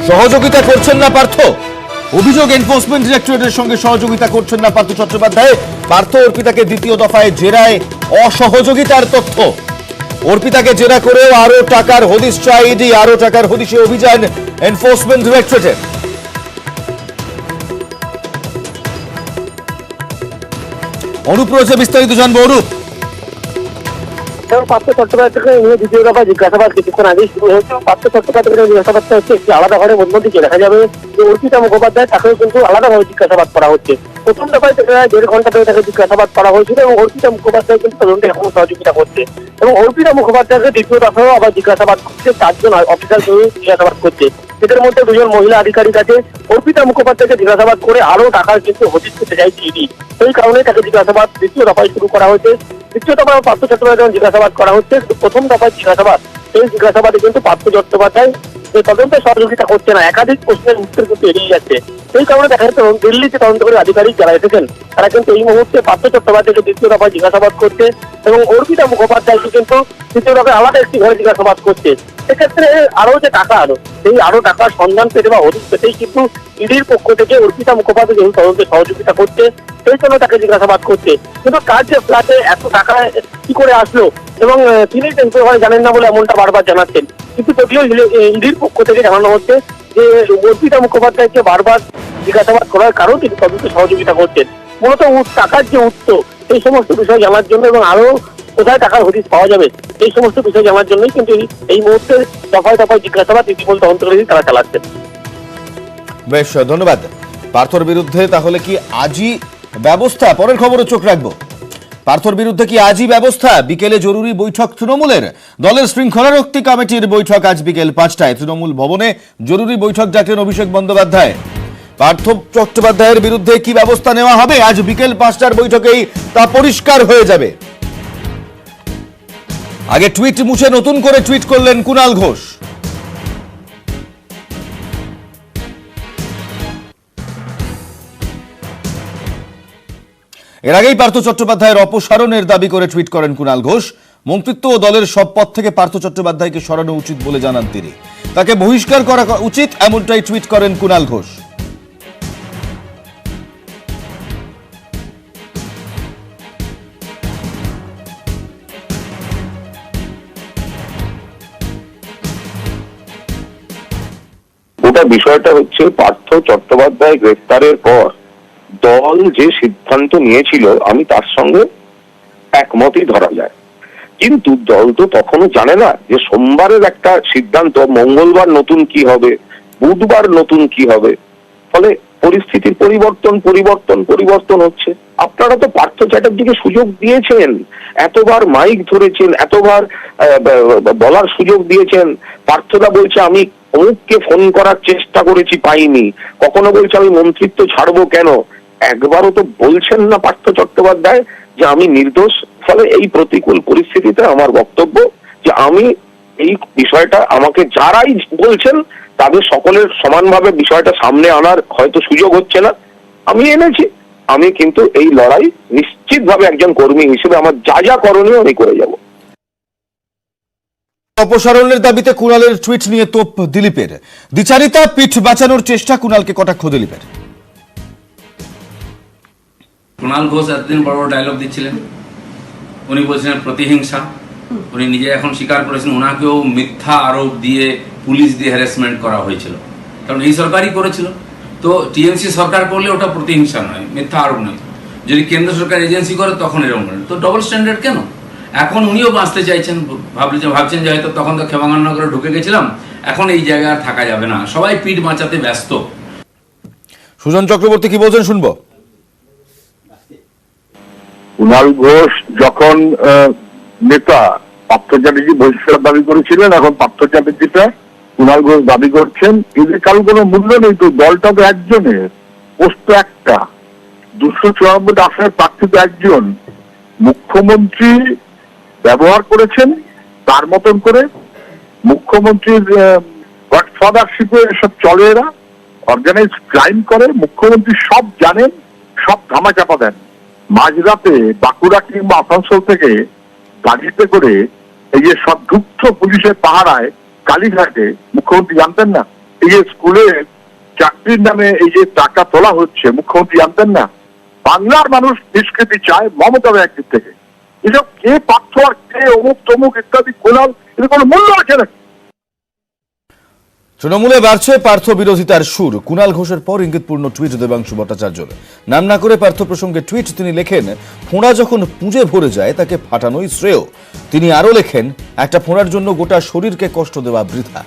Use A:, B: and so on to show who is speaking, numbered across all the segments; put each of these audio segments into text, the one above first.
A: সহযোগিতা করছেন না পার্থ। অভিযোগ এনফোর্সমেন্ট ডিরেক্টরেটের সঙ্গে সহযোগিতা করছেন না পার্থ চট্টোপাধ্যায়। পার্থ অর্পিতাকে দ্বিতীয় দফায় জেরায় অসহযোগিতার তথ্য। অর্পিতাকে জেরা করেও আরো টাকার হদিশ চায় ইডি, আরো টাকার হদিশে অভিযান এনফোর্সমেন্ট ডিরেক্টরেটের। অরূপ রয়েছে, বিস্তারিত জানবো। অরূপ,
B: পার্থ চট্টোপাধ্যায়কে নিয়ে দ্বিতীয় দফা জিজ্ঞাসাবাদ কিছুক্ষণ আগেই শুরু হয়েছে। পার্থ চট্টোপাধ্যায়কে জিজ্ঞাসাবাদটা হচ্ছে একটি আলাদা ঘরের মধ্যে দেখা যাবে যে অর্পিতা মুখোপাধ্যায় তাকেও কিন্তু আলাদাভাবে জিজ্ঞাসাবাদ করা হচ্ছে। প্রথম দফায় প্রায় 1.5 ঘন্টা ধরে তাকে জিজ্ঞাসাবাদ করা হয়েছিল এবং অর্পিতা মুখোপাধ্যায় কিন্তু তদন্তে এখনো সহযোগিতা করছে এবং অর্পিতা মুখোপাধ্যায়কে দ্বিতীয় দফায়ও আবার জিজ্ঞাসাবাদ করছে। 4 জন অফিসার জিজ্ঞাসাবাদ করছে, এদের মধ্যে 2 জন মহিলা আধিকারিক আছে। অর্পিতা মুখোপাধ্যায়কে জিজ্ঞাসাবাদ করে আরো টাকার কিন্তু হদিশ পেতে চাইছে ইডি, সেই কারণে তাকে জিজ্ঞাসাবাদ দ্বিতীয় দফায় শুরু করা হয়েছে। দ্বিতীয় দফায় পার্থ চট্টোপাধ্যায় জিজ্ঞাসাবাদ করা হচ্ছে। প্রথম দফায় জিজ্ঞাসাবাদ, সেই জিজ্ঞাসাবাদে কিন্তু পার্থ চট্টোপাধ্যায় তদন্তে সহযোগিতা করছে না, একাধিক প্রশ্নের উত্তর কিন্তু এড়িয়ে যাচ্ছে। সেই কারণে দেখা যাচ্ছে দিল্লিতে তদন্তকারী আধিকারিক যারা এসেছেন তারা কিন্তু এই মুহূর্তে পার্থ চট্টোপাধ্যায়কে দ্বিতীয় দফায় জিজ্ঞাসাবাদ করছে এবং অর্পিতা মুখোপাধ্যায়কে কিন্তু দ্বিতীয় দফায় আলাদা একটি ঘরে জিজ্ঞাসাবাদ করছে। সেক্ষেত্রে আরো যে টাকা সেই আরো টাকার সন্ধান পেতে বা হদিশ পেতেই কিন্তু ইডির পক্ষ থেকে অর্পিতা মুখোপাধ্যায় যেহেতু তদন্তে সহযোগিতা করছে সেই জন্য তাকে জিজ্ঞাসাবাদ করছে। কিন্তু তার যে ফ্ল্যাটে এত টাকা কি করে আসলো এবং তিনি জানেন না বলে এমনটা বারবার জানাচ্ছেন। কিন্তু যদিও ইডির পক্ষ থেকে জানানো হচ্ছে যে অর্পিতা মুখোপাধ্যায়কে বারবার জিজ্ঞাসাবাদ করার কারণ তিনি তদন্তে সহযোগিতা করছেন, মূলত টাকার যে উৎস সেই সমস্ত বিষয় জানার জন্য এবং আরো কোথায় টাকার হদিশ পাওয়া যাবে এই সমস্ত বিষয় জানার জন্যই কিন্তু এই মুহূর্তে দফায় দফায় জিজ্ঞাসাবাদ ইতিমধ্যে তদন্তকারী তারা চালাচ্ছেন।
A: বেশ, ধন্যবাদ। পার্থর বিরুদ্ধে তাহলে কি আজই ব্যবস্থা? পরের খবরে চোখ রাখবো। পার্থর বিরুদ্ধে কি আজই ব্যবস্থা? বিকেলে জরুরি বৈঠক তৃণমূলের। দলের শৃঙ্খলা রক্ষী কমিটির বৈঠক আজ বিকেল 5টায় তৃণমূল ভবনে। জরুরি বৈঠক ডাকলেন অভিষেক বন্দ্যোপাধ্যায়। পার্থ চট্টোপাধ্যায়ের বিরুদ্ধে কি ব্যবস্থা নেওয়া হবে আজ বিকেল 5টার বৈঠকেই তা পরিষ্কার হয়ে যাবে। আগে টুইট মুছে নতুন করে টুইট করলেন কুণাল ঘোষ। এর আগেই পার্থ চট্টোপাধ্যায়ের অপসারণের দাবি করে টুইট করেন কুণাল ঘোষ। মন্ত্রিত্ব ও দলের সব পদ থেকে পার্থ চট্টোপাধ্যায়কে সরানো উচিত বলে জানান তিনি। তাকে বহিষ্কার করা উচিত, এমনটাই টুইট করেন কুণাল ঘোষ।
C: গোটা বিষয়টা হচ্ছে পার্থ চট্টোপাধ্যায় গ্রেফতারের পর দল যে সিদ্ধান্ত নিয়েছিল আমি তার সঙ্গে একমতই ধরা যায়, কিন্তু দল তো তখনও জানে না যে সোমবারের একটা সিদ্ধান্ত মঙ্গলবার নতুন কি হবে, বুধবার নতুন কি হবে। ফলে পরিস্থিতির পরিবর্তন হচ্ছে। আপনারা তো পার্থ চ্যাটার্জিকে সুযোগ দিয়েছেন, এতবার মাইক ধরেছেন, এতবার বলার সুযোগ দিয়েছেন। পার্থদা বলছে আমি অমুককে ফোন করার চেষ্টা করেছি, পাইনি। কখনো বলছে আমি মন্ত্রিত্ব ছাড়বো কেন। একবারও তো বলছেন না পার্থ চট্টোপাধ্যায় যে আমি নির্দোষ। ফলে এই প্রতিকূল পরিস্থিতিতে আমার বক্তব্য যে আমি এই বিষয়টা আমাকে যারাই বলছেন তাদের সকলের সমানভাবে বিষয়টা সামনে আনার হয়তো সুযোগ হচ্ছে না, আমি এনেছি। আমি কিন্তু এই লড়াই নিশ্চিতভাবে একজন কর্মী হিসেবে আমার যা করণীয় আমি করে যাব।
A: অপসারণের দাবিতে কুণালের টুইট নিয়ে তোপ দিলীপের। দ্বিচারিতা, পিঠ বাঁচানোর চেষ্টা, কুণালকে কটাক্ষ দিলীপের।
D: কুণাল ঘোষ এতদিন বড় বড় ডায়লগ দিচ্ছিলেন, উনি বলছিলেন প্রতিহিংসা। উনি নিজে এখন স্বীকার করেছেন ওনাকেও মিথ্যা আরোপ দিয়ে পুলিশ দিয়ে হ্যারাসমেন্ট করা হয়েছিল, কারণ এই সরকারই করেছিল। তো টিএমসি সরকার করলে ওটা প্রতিহিংসা নয়, মিথ্যা আরোপ নয়। যদি কেন্দ্র সরকার এজেন্সি করে তখন এরকম করে। তো ডবল স্ট্যান্ডার্ড কেন? এখন উনিও বাঁচতে চাইছেন, ভাবছেন যে হয়তো তখন তো ক্ষেমাঙ্গনগরে ঢুকে গেছিলাম, এখন এই জায়গায় আর থাকা যাবে না, সবাই পিঠ বাঁচাতে ব্যস্ত।
A: সুজন চক্রবর্তী কি বলছেন শুনবো।
E: কুণাল ঘোষ যখন নেতা পার্থ চ্যাটার্জি বহিষ্কার দাবি করেছিলেন, এখন পার্থ চ্যাটার্জিটা কুণাল ঘোষ দাবি করছেন। এদের কারো কোনো মূল্য নেই তো, দলটা তো একজনের, পোস্ট তো একটা, 294 আসনের প্রার্থী তো একজন। মুখ্যমন্ত্রী ব্যবহার করেছেন তার মতন করে। মুখ্যমন্ত্রীর গডফাদারশিপে এসব চলে, এরা অর্গানাইজ ক্রাইম করে। মুখ্যমন্ত্রী সব জানেন, সব ধামাচাপা দেন। মাঝরাতে বাঁকুড়া কিংবা আসানসোল থেকে গাড়িতে করে এই যে সব ঢুকছো পুলিশের পাহারায় কালীঘাটে, মুখ্যমন্ত্রী জানতেন না? এই যে স্কুলে চাকরির নামে এই যে টাকা তোলা হচ্ছে, মুখ্যমন্ত্রী জানতেন না? বাংলার মানুষ নিষ্কৃতি চায় মমতা ব্যানার্জির থেকে। এসব কে পার্থ আর কে অমুক তমুক ইত্যাদি কোলাল, এর কোনো মূল্য আছে নাকি?
A: তৃণমূলে বাড়ছে পার্থ বিরোধিতার সুর। কুণাল ঘোষের পর ইঙ্গিতপূর্ণ টুইট দেবাংশু ভট্টাচার্যর। নাম না করে পার্থ প্রসঙ্গে টুইট তিনি লেখেন, ফোঁড়া যখন পুঁজে ভরে যায় তাকে ফাটানোই শ্রেয়। তিনি আরও লেখেন, একটা ফোঁড়ার জন্য গোটা শরীরকে কষ্ট দেওয়া বৃথা।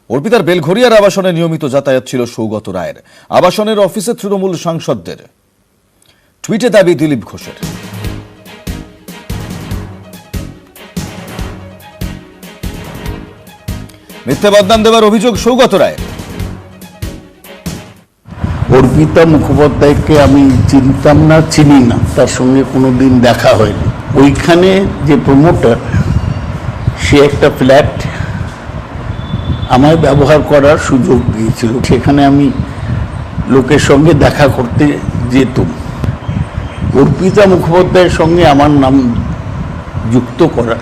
A: অর্পিতার বেলঘরিয়ার আবাসনে নিয়মিত যাতায়াত ছিল সৌগত রায়ের। আবাসনের অফিসে তৃণমূল সাংসদদের। টুইটে দাবি দিলীপ ঘোষের। মিথ্যে বদনাম দেওয়ার অভিযোগ সৌগত রায়ের।
F: অর্পিতা মুখোপাধ্যায়কে আমি চিনতাম না, চিনি না, তার সঙ্গে কোনোদিন দেখা হয়নি। ওইখানে যে প্রমোটার, সে একটা ফ্ল্যাট আমায় ব্যবহার করার সুযোগ দিয়েছিল। সেখানে আমি লোকের সঙ্গে দেখা করতে যেতাম। অর্পিতা মুখোপাধ্যায়ের সঙ্গে আমার নাম যুক্ত করা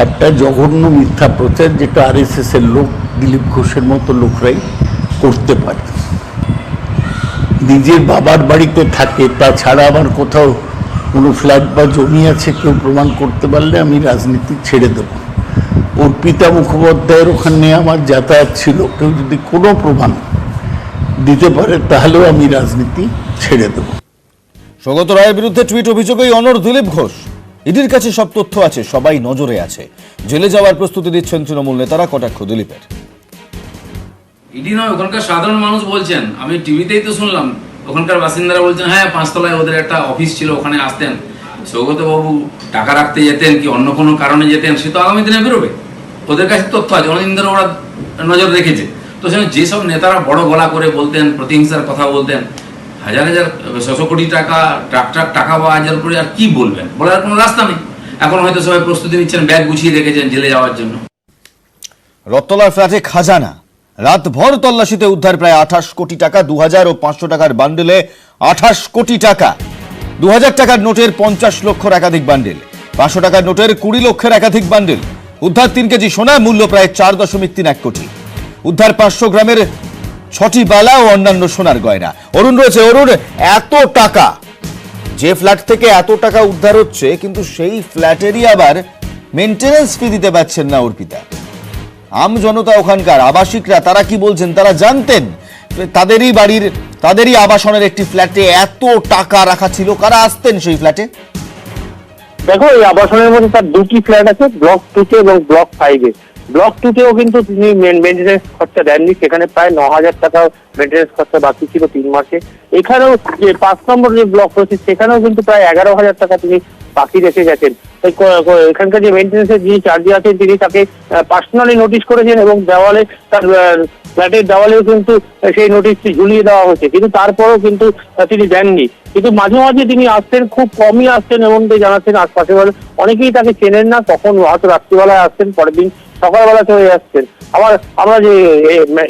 F: একটা জঘন্য মিথ্যা প্রচার, যেটা RSS এর লোক, দিলীপ ঘোষের মতো লোকরাই করতে পারে। নিজের বাবার বাড়িতে থাকে, তাছাড়া আবার কোথাও কোনো ফ্ল্যাট বা জমি আছে কেউ প্রমাণ করতে পারলে আমি রাজনীতি ছেড়ে দেব। অর্পিতা মুখোপাধ্যায়ের ওখানে আমার যাতায়াত ছিল, কেউ যদি কোনো প্রমাণ দিতে পারে তাহলেও আমি রাজনীতি ছেড়ে দেব।
A: সৌগত রায়ের বিরুদ্ধে টুইট অভিযোগেই অনড় দিলীপ ঘোষ। ইডির কাছে সব তথ্য আছে, সবাই নজরে আছে। জেলে যাওয়ার প্রস্তুতি দিচ্ছেন তৃণমূল নেতারা, কটাক্ষ দিলীপের।
D: ইডি নয়, ওখানকার সাধারণ মানুষ বলছেন, আমি টিভিতেই তো শুনলাম, ওখানকার বাসিন্দারা বলছেন হ্যাঁ 5 তলায় ওদের একটা অফিস ছিল, ওখানে আসতেন সৌগত বাবু, টাকা রাখতে যেতেন কি অন্য কোনো কারণে যেতেন, সে তো আগামী দিনে বেরোবে। ওদের কাছে তথ্য আছে, অনেকদিন ধরে ওরা নজর রেখেছে। তো সেখানে যেসব নেতারা বড় গলা করে বলতেন, প্রতিহিংসার কথা বলতেন, হাজার হাজার 600 কোটি টাকা ট্রাক্টার টাকা বা হাজার করে আর কি বলবেন, বলার কোনো রাস্তা নেই। এখন হয়তো সবাই প্রস্তুতি নিচ্ছেন, ব্যাগ গুছিয়ে রেখেছেন জেলে যাওয়ার জন্য।
A: রত্তলার ফ্ল্যাটে খাজানা। রাতভর তল্লাশিতে উদ্ধার প্রায় 28 কোটি টাকা। 2000 ও 500 টাকার বান্ডেলে 28 কোটি টাকা। 2000 টাকার নোটের 50 লক্ষর একাধিক বান্ডেল, 500 টাকার নোটের 20 লক্ষের একাধিক বান্ডেল। উদ্ধার 3 কেজি সোনা, মূল্য প্রায় 4.31 কোটি। উদ্ধার 500 গ্রামের 6টি বালা ও অন্যান্য সোনার গয়না। অরুণ রয়েছে। অরুণ, এত টাকা, যে ফ্ল্যাট থেকে এত টাকা উদ্ধার হচ্ছে, কিন্তু সেই ফ্ল্যাটেরই আবার মেইনটেনেন্স ফি দিতে পারছেন না অর্পিতা। আম জনতা, ওখানকার আবাসিকরা, তারা কি বলছেন? তারা জানতেন তাদেরই বাড়ির, তাদেরই আবাসনের একটি ফ্ল্যাটে এত টাকা রাখা ছিল। কারা আসতেন সেই ফ্ল্যাটে?
B: দেখো, এই আবাসনের মধ্যে তার 2টি ফ্ল্যাট আছে, ব্লক 2 এবং ব্লক 5-এ। ব্লক 2-তেও কিন্তু তিনি মেনটেন্স খরচা দেননি, সেখানে প্রায় 9000 টাকা মেনটেন্স খরচা বাকি ছিল 3 মাসে। এখানেও যে 5 নম্বর যে ব্লক রয়েছে, সেখানেও কিন্তু প্রায় 11,000 টাকা তিনি বাকি রেখে গেছেন। এখানকার যে মেনটেন্সের যিনি চার্জি আছেন, তিনি তাকে পার্সোনালি নোটিশ করেছেন এবং দেওয়ালে, তার ফ্ল্যাটের দেওয়ালেও কিন্তু সেই নোটিশটি ঝুলিয়ে দেওয়া হয়েছে, কিন্তু তারপরেও কিন্তু তিনি দেননি। কিন্তু মাঝে মাঝে তিনি আসতেন, খুব কমই আসতেন, এমনটাই জানাচ্ছেন আশপাশে বলে। অনেকেই তাকে চেনেন না, তখন হয়তো রাত্রিবেলায় আসতেন, পরের দিন সকালবেলা চলে আসছেন। আবার আমরা যে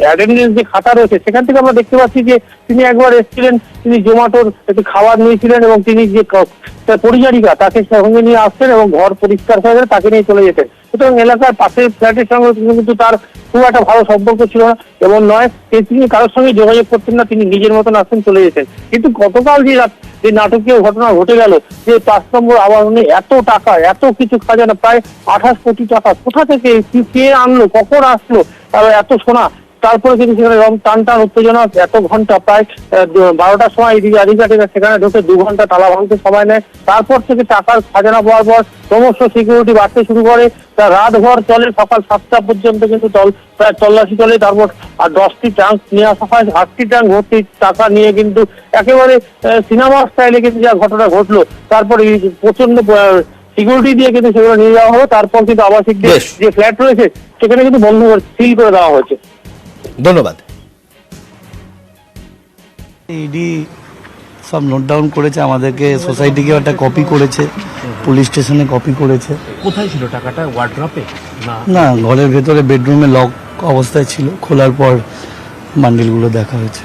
B: অ্যাটেন্ডেন্স যে খাতা রয়েছে, সেখান থেকে আমরা দেখতে পাচ্ছি যে তিনি একবার এসেছিলেন, তিনি জোম্যাটোর একটু খাবার নিয়েছিলেন এবং তিনি যে পরিচারিকা তাকে সঙ্গে নিয়ে আসতেন এবং ঘর পরিষ্কার করে তাকে নিয়ে চলে যেতেন। সুতরাং এলাকার পাশের ফ্ল্যাটের সঙ্গে কিন্তু তার খুব একটা ভালো সম্পর্ক ছিল না, এমন নয় তিনি কারোর সঙ্গে যোগাযোগ করতেন না, তিনি নিজের মতন আসতেন, চলে যেতেন। কিন্তু গতকাল যে নাটকীয় ঘটনা ঘটে গেল, যে 5 নম্বর আবাসনে এত টাকা, এত কিছু খাজানা, প্রায় 28 কোটি টাকা কোথা থেকে কে আনলো, কখন আসলো, তারপর এত সোনা। তারপরে কিন্তু সেখানে টান উত্তেজনা, এত ঘন্টা, প্রায় 12টার সময় আধিকারিকরা সেখানে ঢুকে 2 ঘন্টা তালা ভাঙতে সময় নেয়। তারপর থেকে টাকার খাজানা পাওয়ার পর ক্রমশ সিকিউরিটি বাড়তে শুরু করে। তার রাতভর চলে, সকাল 7টা পর্যন্ত কিন্তু প্রায় তল্লাশি চলে। তারপর আর 10টি ট্যাঙ্ক নিয়ে আসা হয়, 8টি ট্যাঙ্ক ভর্তি টাকা নিয়ে কিন্তু একেবারে সিনেমা স্টাইলে কিন্তু যা ঘটনা ঘটলো। তারপর প্রচন্ড সিকিউরিটি দিয়ে কিন্তু সেগুলো নিয়ে যাওয়া হলো। তারপর কিন্তু আবাসিকদের যে ফ্ল্যাট রয়েছে সেখানে কিন্তু বন্ধ করে সিল করে দেওয়া হয়েছে।
A: ধন্যবাদ।
G: ইডি সব নোট ডাউন করেছে, আমাদেরকে সোসাইটিকে একটা কপি করেছে, পুলিশ স্টেশনে কপি করেছে।
H: কোথায় ছিল টাকাটা? ওয়ার্ড্রপে
G: না, ঘরের ভেতরে বেডরুমে লক অবস্থায় ছিল, খোলার পর বান্ডিলগুলো দেখা হয়েছে।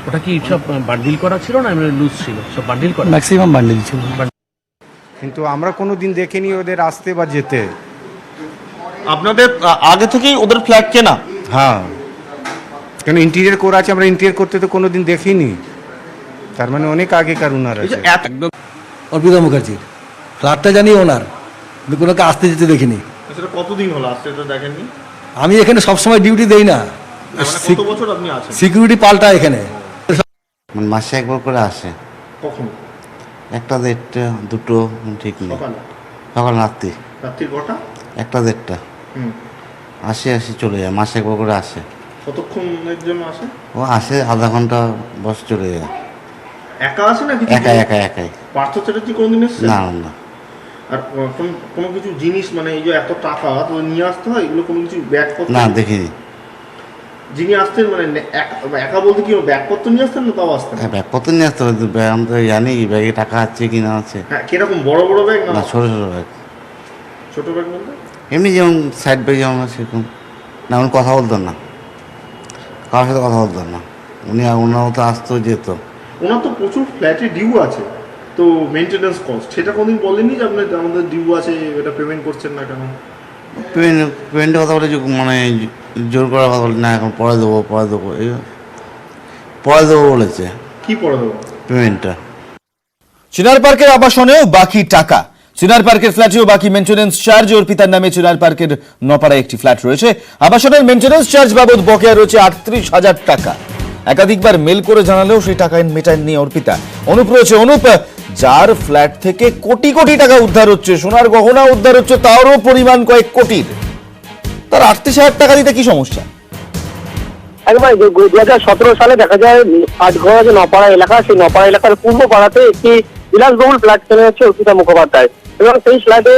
H: ওটা কি সব বান্ডিল করা ছিল না লুজ ছিল? সব বান্ডিল করা,
G: ম্যাক্সিমাম বান্ডিল ছিল।
I: কিন্তু আমরা কোনো দিন দেখিনি ওদের আসতে বা যেতে। আপনাদের আগে থেকেই ওদের ফ্ল্যাট কেনা?
J: হ্যাঁ, কেন ইন্টেরিয়র করা আছে, আমরা ইন্টেরিয়র করতে তো কোনোদিন দেখিনি, তার মানে অনেক আগেকার উনার আছে।
I: একদম।
G: অর্পিতা মুখার্জির ফ্ল্যাটটা জানি ওনার, কিন্তু কোনো আসতে যেতে দেখিনি।
I: সেটা কতদিন হলো আসতে তো দেখেননি?
G: আমি এখানে সবসময় ডিউটি দেই না,
I: কত বছর আপনি আছেন?
G: সিকিউরিটি পাল্টা এখানে।
K: মাসে একবার করে আসে,
I: কখন?
K: একটা দেড়টা দুটো ঠিক নেই,
I: সকালে?
K: সকাল রাত্রি
I: রাত্রির কটা?
K: একটা দেড়টা আসে চলে যায়, মাসে একবার করে আসে।
I: কতক্ষণের জন্য আসে?
K: ও আসে আধা ঘন্টা বস চলে যায়।
I: একা আসে না?
K: একাই।
I: পার্থ চ্যাটার্জি কোনদিন এসেছে?
K: না।
I: আর কোনো কিছু জিনিস মানে এই যে এত টাকা তো নিয়ে আসতে হয়, এগুলো কোনো কিছু ব্যাগপত্র?
K: না, দেখিনি।
I: যিনি আসতেন মানে একা বলতে কি ব্যাগপত্র নিয়ে আসতেন না তাও আসতেন?
K: হ্যাঁ, ব্যাগপত্র নিয়ে আসতে হবে, আমি তো জানি ব্যাগে টাকা আছে কি না আছে।
I: হ্যাঁ, কিরকম বড় বড় ব্যাগ না
K: ছোট ব্যাগ?
I: ছোট ব্যাগ বলতে
K: এমনি যেমন সাইড ব্যাগ যেমন সেরকম না। উনি কথা বলতেন না, কারোর সাথে কথা বলতেন না। ওনার মতো আসতো যেত।
I: ওনার তো প্রচুর ফ্ল্যাটে ডিউ আছে, তো মেনটেন্যান্স কস্ট সেটা কোনদিন বলেননি যে আপনার আমাদের ডিউ আছে, এটা পেমেন্ট করছেন না কেন?
K: পেমেন্টের কথা বলে মানে জোর করার কথা বলে না, এখন পরে দেবো বলেছে।
I: কি পরে দেবো?
K: পেমেন্টটা।
A: চিনার পার্কের আবাসনেও বাকি টাকা, চিনার পার্কের ফ্ল্যাটেও বাকি মেনটেন্যান্স চার্জ। অর্পিতার নামে চিনার পার্কের নপাড়ায় একটি ফ্ল্যাট রয়েছে, আবাসনের মেনটেন্যান্স চার্জ বাবদ বকেয়া রয়েছে 38,000 টাকা। একাধিকবার মেল করে জানালেও সেই টাকা মেটাননি অর্পিতা। অনুপ রয়েছে। অনুপ, যার ফ্ল্যাট থেকে কোটি কোটি টাকা উদ্ধার হচ্ছে, সোনার গহনা উদ্ধার হচ্ছে, তারও পরিমাণ কয়েক কোটির, তার 38,000 টাকা দিতে কি সমস্যা?
B: একবার 2017 সালে দেখা যায় আটঘরা যে নপাড়া এলাকা, সেই নপাড়া এলাকার পূর্ব পাড়াতে একটি বিলাসবহুল ফ্ল্যাট কেনা হচ্ছে অর্পিতা মুখোপাধ্যায়, এবং সেই ফ্ল্যাটে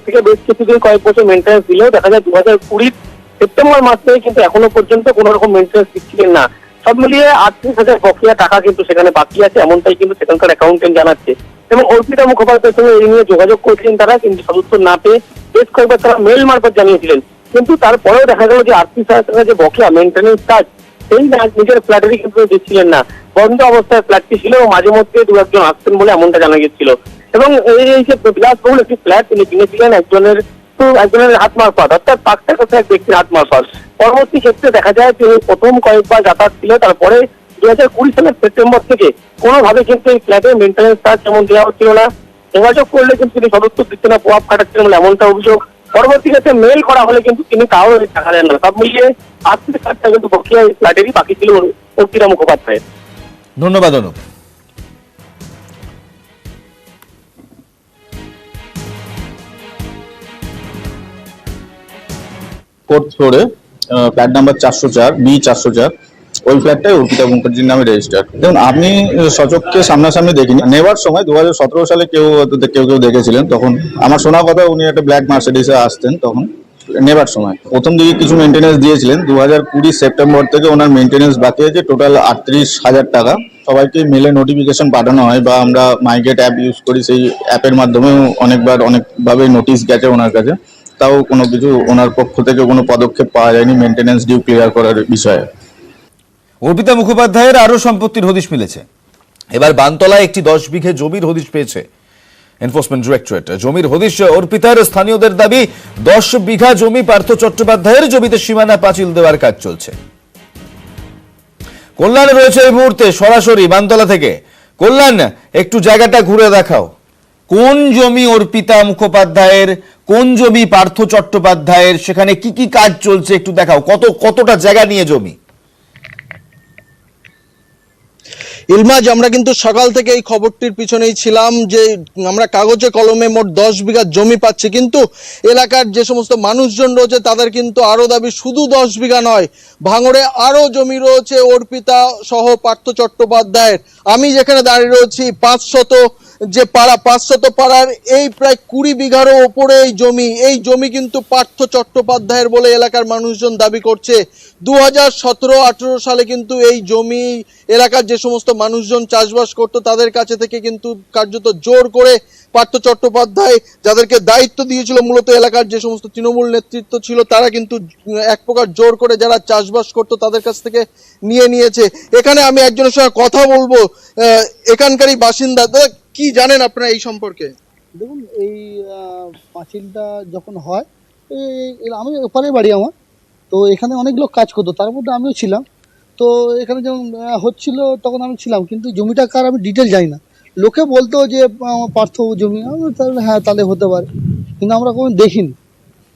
B: থেকে বেশ কিছুদিন কয়েক বছর মেনটেন্যান্স দিলেও দেখা যায় 2020 সেপ্টেম্বর মাস থেকে কিন্তু এখনো পর্যন্ত কোনো রকম মেনটেন্যান্স দিচ্ছিলেন না। সব মিলিয়ে 38,000 বকেয়া টাকা কিন্তু সেখানে বাকি আছে, এমনটাই কিন্তু সেখানকার অ্যাকাউন্টেন্ট জানাচ্ছে। এবং অর্পিতা মুখোপাধ্যায়ের সঙ্গে এই নিয়ে যোগাযোগ করেছিলেন তারা, কিন্তু সদুত্তর না পেয়ে বেশ কয়েকবার তারা মেল মারফত জানিয়েছিলেন। কিন্তু তারপরেও দেখা গেল যে 38,000 টাকা যে বকেয়া মেনটেন্যান্স চার্জ, সেই নিজের ফ্ল্যাটেরই কিন্তু দিচ্ছিলেন না। বন্ধ অবস্থায় ফ্ল্যাটটি ছিল, মাঝে মধ্যে দু একজন আসতেন বলে এমনটা জানা গেছিল। এবং এই যে বিলাসবহুল একটি ফ্ল্যাট তিনি কিনেছিলেন একজনের হাত মারফত, অর্থাৎ পাকটা কথা এক ব্যক্তির হাত মারফত। পরবর্তী ক্ষেত্রে দেখা যায় তিনি প্রথম কয়েকবার যাতায়াত ছিল, তারপরে 2020 সালের সেপ্টেম্বর থেকে কোনোভাবে কিন্তু এই ফ্ল্যাটের মেনটেন্যান্স চার্জ যেমন দেওয়া হচ্ছিল না, যোগাযোগ করলে কিন্তু তিনি সদুত্তর দিচ্ছেন না, প্রভাব খাটাচ্ছেন বলে এমনটা অভিযোগ। পরবর্তী ক্ষেত্রে মেল করা হলে কিন্তু তিনি তাও টাকা দেন না। সব মিলিয়ে 38,000 টাকা কিন্তু বকেয়া এই ফ্ল্যাটেরই বাকি ছিল অর্পিতা মুখোপাধ্যায়ের।
A: ধন্যবাদ অনুপ।
L: ফোর্থ ফ্লোরে ফ্ল্যাট নাম্বার 404 B404, ওই ফ্ল্যাটটাই অর্পিতা মুখার্জির নামে রেজিস্টার। দেখুন, আমি সচক্ষে সামনাসামনি দেখিনি, নেওয়ার সময় 2017 সালে কেউ দেখেছিলেন। তখন আমার শোনা কথা উনি একটা ব্ল্যাক মার্সিডিসে আসতেন, তখন নেবার সময় প্রথম দিকে কিছু মেনটেন্যান্স দিয়েছিলেন। 2020 সেপ্টেম্বর থেকে ওনার মেনটেন্যান্স বাকি আছে টোটাল 38,000 টাকা। সবাইকে মেলে নোটিফিকেশন পাঠানো হয়, বা আমরা মাইগেট অ্যাপ ইউজ করি, সেই অ্যাপের মাধ্যমেও অনেকভাবে নোটিশ গেছে ওনার কাছে, তাও কোনো কিছু ওনার পক্ষ থেকে কোনো পদক্ষেপ পাওয়া যায়নি মেনটেন্যান্স ডিউ ক্লিয়ার করার বিষয়ে।
A: অর্পিতা মুখোপাধ্যায়ের আরো সম্পত্তির হদিশ মিলেছে। এবার বানতলায় একটি 10 বিঘে জমির হদিশ পেয়েছে এনফোর্সমেন্ট ডিরেক্টরেট। জমির হদিশ অর্পিতার। স্থানীয়দের দাবি 10 বিঘা জমি পার্থ চট্টোপাধ্যায়ের জমিতে সীমানা পাঁচিল দেওয়ার কাজ চলছে। কল্যাণ রয়েছে এই মুহূর্তে সরাসরি বানতলা থেকে। কল্যাণ, একটু জায়গাটা ঘুরে দেখাও। কোন জমি অর্পিতা মুখোপাধ্যায়ের, কোন জমি পার্থ চট্টোপাধ্যায়ের, সেখানে কি কি কাজ চলছে একটু দেখাও। কতটা জায়গা নিয়ে জমি?
M: ইলমাজ, আমরা কিন্তু সকাল থেকে এই খবরটির পিছনেই ছিলাম যে আমরা কাগজে কলমে মোট 10 বিঘা জমি পাচ্ছি, কিন্তু এলাকার যে সমস্ত মানুষজন রয়েছে তাদের কিন্তু আরো দাবি শুধু 10 বিঘা নয়, ভাঙড়ে আরো জমি রয়েছে অর্পিতা সহ পার্থ চট্টোপাধ্যায়ের। আমি যেখানে দাঁড়িয়ে রয়েছি 500 যে পাড়া, 500 পাড়ার এই প্রায় 20 বিঘারও ওপরে এই জমি কিন্তু পার্থ চট্টোপাধ্যায়ের বলে এলাকার মানুষজন দাবি করছে। 2017-18 সালে কিন্তু এই জমি এলাকার যে সমস্ত মানুষজন চাষবাস করতো তাদের কাছে থেকে কিন্তু কার্যত জোর করে পার্থ চট্টোপাধ্যায়, যাদেরকে দায়িত্ব দিয়েছিল মূলত এলাকার যে সমস্ত তৃণমূল নেতৃত্ব ছিল, তারা কিন্তু এক প্রকার জোর করে যারা চাষবাস করতো তাদের কাছ থেকে নিয়েছে। এখানে আমি একজনের সঙ্গে কথা বলবো, এখানকারই বাসিন্দা। কি জানেন আপনারা এই সম্পর্কে?
N: দেখুন, এই পাঁচিলটা যখন হয়
G: আমি ওপারে বাড়ি আমার, তো এখানে অনেক লোক কাজ করতো, তার মধ্যে আমিও ছিলাম। তো এখানে যখন হচ্ছিল তখন আমি ছিলাম, কিন্তু জমিটা কার আমি ডিটেল জানি না। লোকে বলতো যে আমার পার্থ জমি, তাহলে হ্যাঁ তাহলে হতে পারে, কিন্তু আমরা কোনো দেখিনি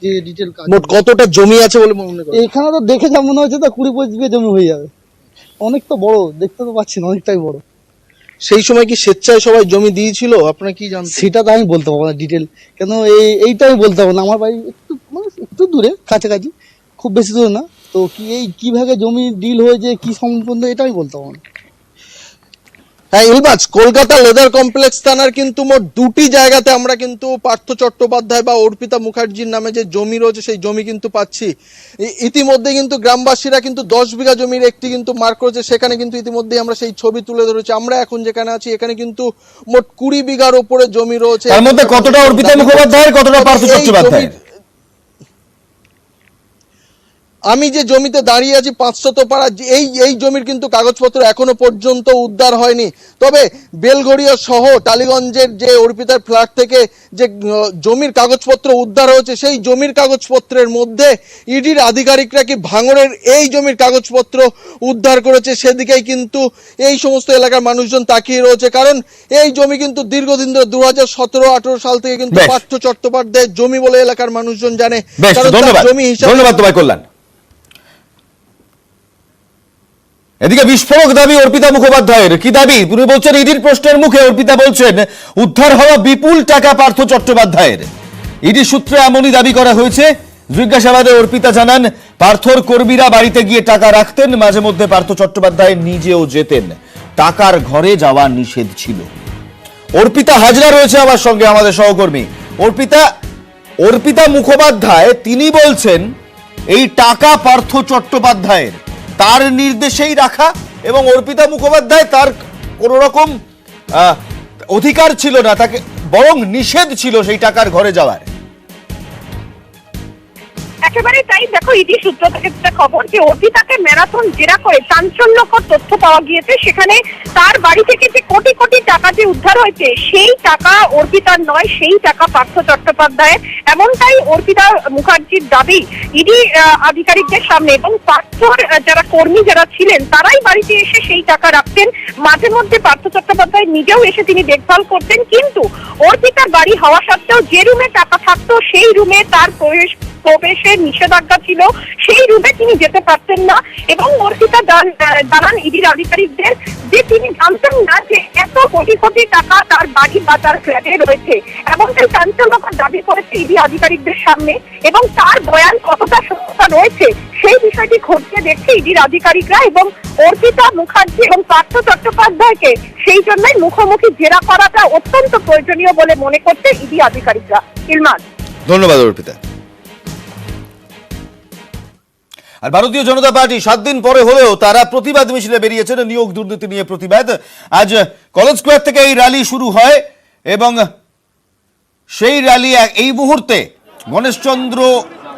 G: যে ডিটেল কাজ।
M: মোট কতটা জমি আছে বলে মনে করেন?
G: এখানে তো দেখে যা মনে হচ্ছে তো 20-25 বিঘা জমি হয়ে যাবে। অনেক তো বড়, দেখতে তো পাচ্ছি না, অনেকটাই বড়।
M: সেই সময় কি স্বেচ্ছায় সবাই জমি দিয়েছিল, আপনারা কি জানেন?
G: সেটা তো আমি বলতে পারবো না ডিটেল, কেন এইটা আমি বলতে পারবো না। আমার বাড়ি একটু মানে একটু দূরে, কাছাকাছি, খুব বেশি দূরে না। তো কি ভাগে জমি ডিল হয়েছে, কি সম্বন্ধ, এটা আমি বলতে পারবো না।
M: হ্যাঁ ইলবাজ, কলকাতা লেদার কমপ্লেক্স থানার কিন্তু মোট 2টি জায়গাতে আমরা কিন্তু পার্থ চট্টোপাধ্যায় বা অর্পিতা মুখার্জির নামে যে জমি রয়েছে সেই জমি কিন্তু পাচ্ছি। ইতিমধ্যে কিন্তু গ্রামবাসীরা কিন্তু 10 বিঘা জমির একটি কিন্তু মার্ক করেছে, সেখানে কিন্তু ইতিমধ্যেই আমরা সেই ছবি তুলে ধরেছি। আমরা এখন যেখানে আছি এখানে কিন্তু মোট 20 বিঘার উপরে জমি রয়েছে।
A: তার মধ্যে কতটা অর্পিতা মুখোপাধ্যায়ের, কতটা পার্থ চট্টোপাধ্যায়ের?
M: আমি যে জমিতে দাঁড়িয়ে আছি 500 পাড়া, এই জমির কিন্তু কাগজপত্র এখনো পর্যন্ত উদ্ধার হয়নি। তবে বেলঘড়িয়া সহ টালিগঞ্জের যে অর্পিতার ফ্ল্যাট থেকে যে জমির কাগজপত্র উদ্ধার হয়েছে, সেই জমির কাগজপত্রের মধ্যে ইডির আধিকারিকরা কি ভাঙড়ের এই জমির কাগজপত্র উদ্ধার করেছে সেদিকেই কিন্তু এই সমস্ত এলাকার মানুষজন তাকিয়ে রয়েছে। কারণ এই জমি কিন্তু দীর্ঘদিন ধরে 2017-18 সাল থেকে কিন্তু পার্থ চট্টোপাধ্যায়ের জমি বলে এলাকার মানুষজন জানে।
A: জমি হিসাবে। ধন্যবাদ তোমায় কল্যাণ। এদিকে বিস্ফোরক দাবি অর্পিতা মুখোপাধ্যায়ের। কি দাবি? তিনি বলছেন ইডির প্রশ্নের মুখে অর্পিতা বলছেন উদ্ধার হওয়া বিপুল টাকা পার্থ চট্টোপাধ্যায়ের। ইডি সূত্রে এমনই দাবি করা হয়েছে। জিজ্ঞাসাবাদে অর্পিতা জানান পার্থর কর্মীরা বাড়িতে গিয়ে টাকা রাখতেন, মাঝে মধ্যে পার্থ চট্টোপাধ্যায় নিজেও যেতেন, টাকার ঘরে যাওয়া নিষেধ ছিল। অর্পিতা হাজরা রয়েছে আমার সঙ্গে, আমাদের সহকর্মী অর্পিতা মুখোপাধ্যায়। তিনি বলছেন এই টাকা পার্থ চট্টোপাধ্যায়ের, তার নির্দেশেই রাখা, এবং অর্পিতা মুখোপাধ্যায় তার কোন রকম অধিকার ছিল না, তাকে বরং নিষেধ ছিল সেই টাকার ঘরে যাওয়ার।
N: একেবারে তাই। দেখো, ইডি সূত্র থেকে একটা খবর যে অর্পিতাকে ম্যারাথন জেরা করে চাঞ্চল্যকর তথ্য পাওয়া গিয়েছে। সেখানে তার বাড়ি থেকে যে কোটি কোটি টাকা যে উদ্ধার হয়েছে, সেই টাকা অর্পিতার নয়, সেই টাকা পার্থ চট্টোপাধ্যায়ের। এমনটাই অর্পিতা মুখার্জির দাবি ইডি আধিকারিকদের সামনে। এবং পার্থর যারা কর্মী যারা ছিলেন তারাই বাড়িতে এসে সেই টাকা রাখতেন। মাঝে মধ্যে পার্থ চট্টোপাধ্যায় নিজেও এসে তিনি দেখভাল করতেন, কিন্তু অর্পিতার বাড়ি হওয়া সত্ত্বেও যে রুমে টাকা থাকতো সেই রুমে তার প্রবেশের নিষেধাজ্ঞা ছিল, সেই রুমে তিনি যেতে পারতেন না। এবং অর্পিতা জানান ইডির আধিকারিকদের যে তিনি জানতেন না যে এত কোটি কোটি টাকা তার বাড়ি বা তার ফ্ল্যাটে রয়েছে। এবং তাই চাঞ্চল্যকর দাবি করেছে ইডি আধিকারিকদের সামনে। এবং তার বয়ান কতটা সত্যতা রয়েছে সেই বিষয়টি খতিয়ে দেখছে ইডির আধিকারিকরা। এবং অর্পিতা মুখার্জি এবং পার্থ চট্টোপাধ্যায়কে সেই জন্যই মুখোমুখি জেরা করাটা অত্যন্ত প্রয়োজনীয় বলে মনে করছে ইডি আধিকারিকরা। ইলমাজ,
A: ধন্যবাদ অর্পিতা। আর ভারতীয় জনতা পার্টি 7 দিন পরে হলেও তারা প্রতিবাদ মিছিলে বেরিয়েছেন, নিয়োগ দুর্নীতি নিয়ে প্রতিবাদ। আজ কলেজ স্কোয়ার থেকে এই র্যালি শুরু হয় এবং সেই র্যালি এই মুহূর্তে গণেশচন্দ্র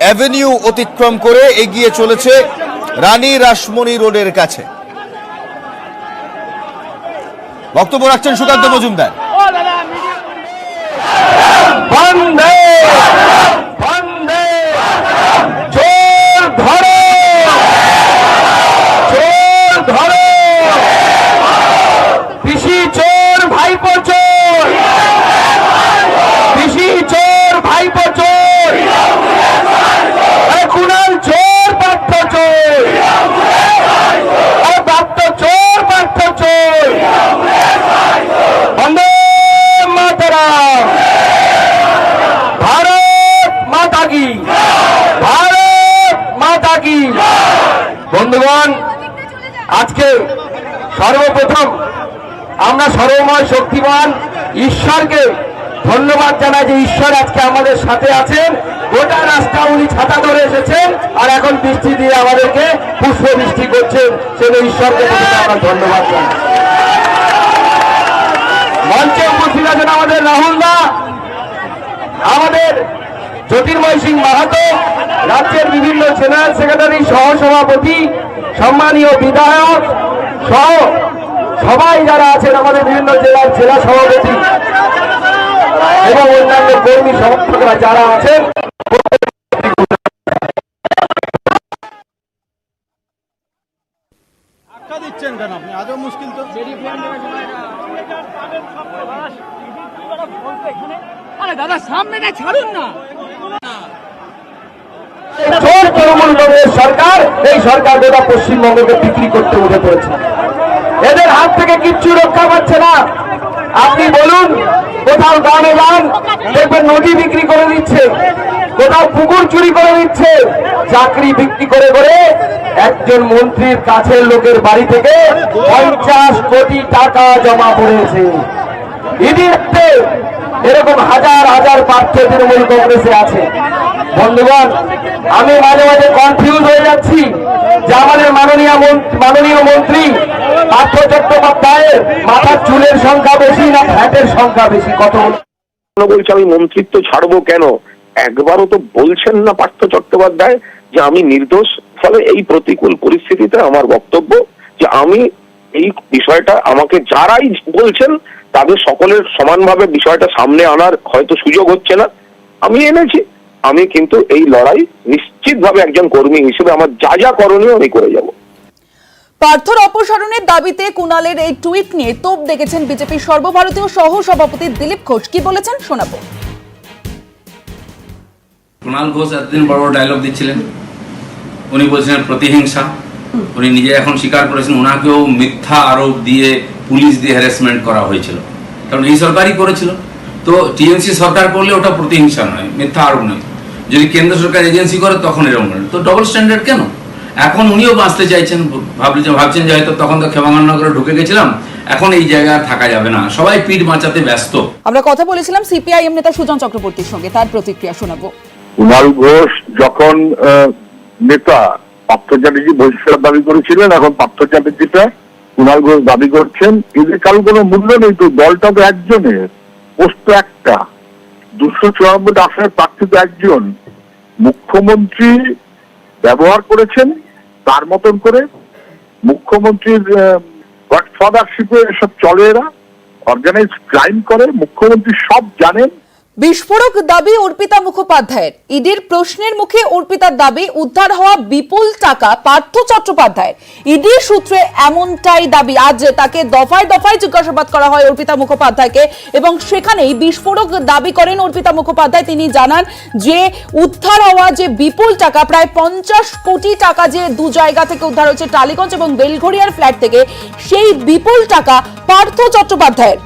A: অ্যাভিনিউ অতিক্রম করে এগিয়ে চলেছে রানী রাসমণি রোডের কাছে। বক্তব্য রাখছেন সুকান্ত মজুমদার।
E: বন্দে বন্দে চোর ধরো, চোর ধরো, পিসি চোর ভাইপো চোর, পিসি চোর ভাইপো চোর, কুণাল চোর, পার্থ চোর, পার্থ চোর, পার্থ চোর। বন্দে মাতরম, ভারত মাতা কি, ভারত মাতা কি। বন্ধুগণ, আজকে সর্বপ্রথম আমরা সর্বময় শক্তিমান ঈশ্বরকে ধন্যবাদ জানাই যে ঈশ্বর আজকে আমাদের সাথে আছেন। গোটা রাস্তা উনি ছাতা ধরে এসেছেন আর এখন বৃষ্টি দিয়ে আমাদেরকে পুষ্প বৃষ্টি করছেন, সেটা ঈশ্বরকে আমরা ধন্যবাদ জানাই। মঞ্চে উপস্থিত আছেন আমাদের রাহুল দা, আমাদের জ্যোতির্ময় সিং মাহাতো, রাজ্যের বিভিন্ন জেনারেল সেক্রেটারি, সহসভাপতি, সম্মানীয় বিধায়ক সহ সবাই যারা আছেন, আমাদের বিভিন্ন জেলার জেলা সভাপতি এবং অন্যান্য কর্মী সমর্থকরা যারা আছেন,
O: দাদা সামনে না, ছাড়ুন না।
B: তৃণমূল কংগ্রেস সরকার, এই সরকার গোটা পশ্চিমবঙ্গকে বিক্রি করতে উঠে পড়েছে। এদের হাত থেকে কিচ্ছু রক্ষা পাচ্ছে না। আপনি বলুন, কোথাও গ্রামে যান, দেখবেন নদী বিক্রি করে দিচ্ছে, কোথাও পুকুর চুরি করে দিচ্ছে, চাকরি বিক্রি করে করে একজন মন্ত্রীর কাছের লোকের বাড়ি থেকে 50 কোটি টাকা জমা পড়েছে। ইডিতে এরকম হাজার হাজার প্রার্থী তৃণমূল কংগ্রেসে আছে। বন্ধুগণ, আমি মাঝে মাঝে কনফিউজ হয়ে যাচ্ছি যে আমাদের মাননীয় মন্ত্রী পার্থ চট্টোপাধ্যায়ের মাথার চুলের সংখ্যা বেশি না ফ্যাটের সংখ্যা বেশি? কত
C: বলছে আমি মন্ত্রিত্ব ছাড়বো কেন? একবারও তো বলছেন না পার্থ চট্টোপাধ্যায় যে আমি নির্দোষ। ফলে এই প্রতিকূল পরিস্থিতিতে আমার বক্তব্য যে আমি এই বিষয়টা, আমাকে যারাই বলছেন তাদের সকলের সমানভাবে বিষয়টা সামনে আনার হয়তো সুযোগ হচ্ছে না, আমি এনেছি। আমি কিন্তু এই লড়াই নিশ্চিতভাবে একজন কর্মী হিসেবে আমার যা যা করণীয় আমি করে যাব।
P: পার্থর অপসারণের দাবিতে কুণালের এই টুইট নিয়ে তোপ দেখেছেন বিজেপির সর্বভারতীয় সহ সভাপতি দিলীপ ঘোষ। কি বলেছেন শোনাবো।
D: কুণাল ঘোষ এতদিন বড় বড় ডায়লগ দিচ্ছিলেন, উনি বলছিলেন প্রতিহিংসা। উনি নিজে এখন স্বীকার করেছেন ওনাকেও মিথ্যা আরোপ দিয়ে পুলিশ দিয়ে হ্যারাসমেন্ট করা হয়েছিল, কারণ এই সরকারই করেছিল। তো টিএমসি সরকার করলে ওটা প্রতিহিংসা নয়, মিথ্যা আরোপ নয়। যদি কেন্দ্র সরকার এজেন্সি করে তখন এরকম করে। তো ডবল স্ট্যান্ডার্ড কেন? এখন উনিও বাঁচতে চাইছেন, ভাবছেন যে হয়তো তখন তো ক্ষমানগরে ঢুকে গেছিলাম, এখন এই জায়গায় থাকা যাবে না, সবাই পিঠ বাঁচাতে ব্যস্ত।
P: আমরা কথা বলেছিলাম সিপিআইএম নেতা সুজন চক্রবর্তীর সঙ্গে, তার প্রতিক্রিয়া শোনাবো।
E: কুণাল ঘোষ যখন নেতা, পার্থ চ্যাটার্জি বহিষ্কার দাবি করেছিলেন, এখন পার্থ চ্যাটার্জিটা কুণাল ঘোষ দাবি করছেন। এদের কারো কোনো মূল্য নেই তো, দলটা তো একজনের, পোস্ট তো একটা, 294 আসনের প্রার্থী তো একজন। মুখ্যমন্ত্রী ব্যবহার করেছেন তার মতন করে, মুখ্যমন্ত্রীর গডফাদারশিপে এসব চলে, এরা অর্গানাইজ ক্রাইম করে, মুখ্যমন্ত্রী সব জানেন।
P: বিস্ফোরক দাবি অর্পিতা মুখোপাধ্যায়ের। ইডির প্রশ্নের মুখে অর্পিতার দাবি উদ্ধার হওয়া বিপুল টাকা পার্থ চট্টোপাধ্যায়ের। ইডির সূত্রে এমনটাই দাবি। আজ তাকে দফায় দফায় জিজ্ঞাসাবাদ করা হয় অর্পিতা মুখোপাধ্যায়কে, এবং সেখানেই বিস্ফোরক দাবি করেন অর্পিতা মুখোপাধ্যায়। তিনি জানান যে উদ্ধার হওয়া যে বিপুল টাকা, প্রায় 50 কোটি টাকা যে দু জায়গা থেকে উদ্ধার হয়েছে, টালিগঞ্জ এবং বেলঘড়িয়ার ফ্ল্যাট থেকে, সেই বিপুল টাকা পার্থ চট্টোপাধ্যায়ের।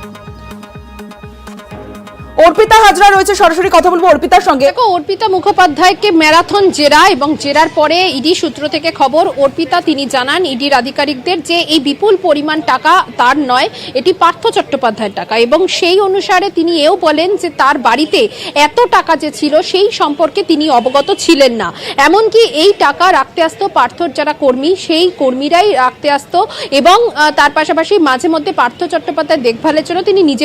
P: অর্পিতা হাজরা রয়েছে, সরাসরি কথা বলবো অর্পিতার সঙ্গে।
Q: দেখো, অর্পিতা মুখোপাধ্যায়কে ম্যারাথন জেরা, এবং জেরার পরে ইডি সূত্র থেকে খবর, অর্পিতা তিনি জানান ইডির আধিকারিকদের যে এই বিপুল পরিমাণ টাকা তার নয়, এটি পার্থ চট্টোপাধ্যায়ের টাকা, এবং সেই অনুসারে তিনি এও বলেন যে তার বাড়িতে এত টাকা যে ছিল সেই সম্পর্কে তিনি অবগত ছিলেন না। এমনকি এই টাকা রাখতে আসতো পার্থর যারা কর্মী, সেই কর্মীরাই রাখতে আসতো, এবং তার পাশাপাশি মাঝে মধ্যে পার্থ চট্টোপাধ্যায়ের দেখভালের জন্য তিনি নিজে